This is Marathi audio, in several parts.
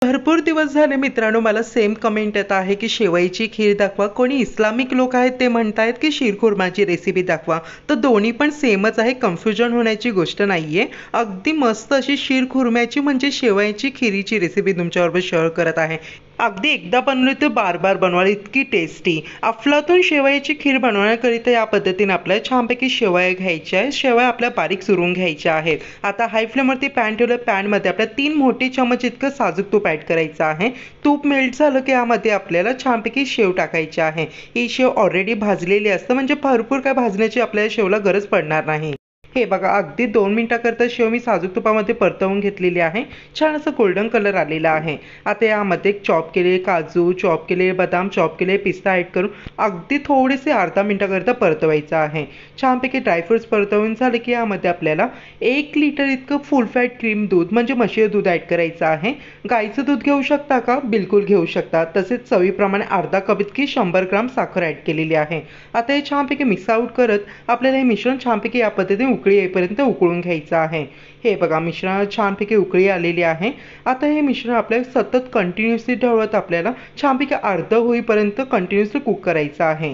भरपूर दिवस झाले मित्रांनो, मला सेम कमेंट येत आहे की शेवईची खीर दाखवा. कोणी इस्लामिक लोक आहेत ते म्हणतायत की शीरखुर्माची रेसिपी दाखवा. तर दोन्ही पण सेमच आहे, कन्फ्युजन होण्याची गोष्ट नाहीये. अगदी मस्त अशी शीरखुर्म्याची म्हणजे शेवयाची खिरीची रेसिपी तुमच्याबरोबर शेअर करत आहे. अगदी एकदा बनवली तर बार बार बनवाल इतकी टेस्टी अफलातून शेवयाची खीर बनवण्याकरिता या पद्धतीने आपल्याला छानपैकी शेवया घ्यायच्या आहे. शेवया आपल्या बारीक चुरून घ्यायच्या आहेत. आता हाय फ्लेमवरती पॅन ठेवलं. पॅनमध्ये आपल्या 3 मोठे चमच इतकं साजूक तूप ॲड करायचं आहे. तूप मेल्ट झालं की यामध्ये आपल्याला छानपैकी शेव टाकायची आहे. ही शेव ऑलरेडी भाजलेली असतं म्हणजे भरपूर काय भाजण्याची आपल्याला शेवला गरज पडणार नाही. हे बघा, अगदी 2 मिनिटाकरता शेव मी साजूक तुपामध्ये परतवून घेतलेली आहे. छान असं गोल्डन कलर आलेला आहे. आता यामध्ये चॉप केलेले काजू, चॉप केलेले बदाम, चॉप केलेले पिस्ता ॲड करून अगदी थोडेसे अर्धा मिनिटाकरता परतवायचं आहे. छानपैकी ड्रायफ्रुट्स परतवून झाले की यामध्ये आपल्याला 1 लिटर इतकं फुल फॅट क्रीम दूध म्हणजे म्हशीचं दूध ॲड करायचं आहे. गाईचं दूध घेऊ शकता का? बिलकुल घेऊ शकता. तसेच चवीप्रमाणे अर्धा कप इतकी 100 ग्राम साखर ॲड केलेली आहे. आता हे छानपैकी मिक्स आउट करत आपल्याला हे मिश्रण छानपैकी या पद्धतीने उकळी येईपर्यंत उकळून घ्यायचं आहे. हे बघा, मिश्रण छानपैकी उकळी आलेली आहे. आता हे मिश्रण आपल्याला सतत कंटिन्युअसली ढवळत आपल्याला छानपैकी अर्ध होईपर्यंत कंटिन्युअसली कुक करायचं आहे.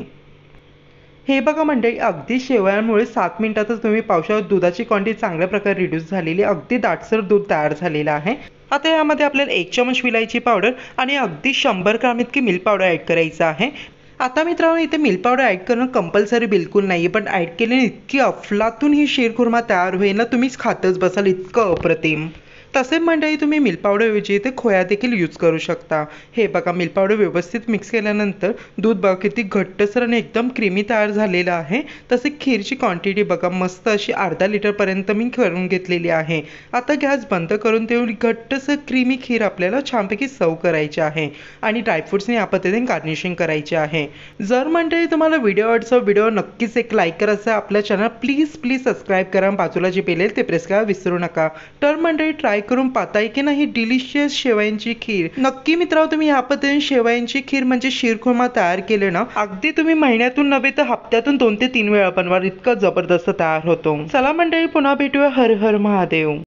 हे बघा मंडळी, अगदी शेवयांमुळे 7 मिनिटातच तुम्ही पावशेर दुधाची क्वांटिटी चांगल्या प्रकारे रिड्यूस झालेली, अगदी दाटसर दूध तयार झालेलं आहे. आता यामध्ये आपल्याला 1 चमच विलायची पावडर आणि अगदी 100 ग्राम इतकी मिल्क पावडर ॲड करायचं आहे. आता मित्रांनो, इथे मिल्क पावडर ॲड करणं कंपल्सरी बिलकुल नाही आहे, पण ॲड केल्याने इतकी अफलातून ही शीरखुर्मा तयार होईल ना, तुम्हीच खातच बसाल, इतकं अप्रतिम. तसेच मंडळी, तुम्ही मिल्क पावडरऐवजी इथे खोया देखील यूज करू शकता. हे बघा, मिल्क पावडर व्यवस्थित मिक्स केल्यानंतर दूध बघा किती घट्टसर आणि एकदम क्रीमी तयार झालेलं आहे. तसे खीरची क्वांटिटी बघा, मस्त अशी अर्धा लिटरपर्यंत मी करून घेतलेली आहे. आता गॅस बंद करून तेवढी घट्टसर क्रीमी खीर आपल्याला छानपैकी सर्व करायची आहे आणि ड्रायफ्रुट्सने या पद्धतीने गार्निशिंग करायचे आहे. जर मंडळी तुम्हाला व्हिडिओ आवडचा व्हिडिओ नक्कीच एक लाईक करायचं. आपल्या चॅनल प्लीज सबस्क्राईब करा. बाजूला जे बेल आहे ते प्रेस करायला विसरू नका. तर मंडळी, ट्राय करून पाहताय की नाही डिलिशियस शेवयांची खीर. नक्की मित्रांनो, तुम्ही या पद्धतीने शेवयांची खीर म्हणजे शीरखुर्मा तयार केले ना, अगदी तुम्ही महिन्यातून नव्हे तर हप्त्यातून 2 ते 3 वेळा बनवा, इतकं जबरदस्त तयार होतो. चला मंडळी, पुन्हा भेटूया. हर हर महादेव.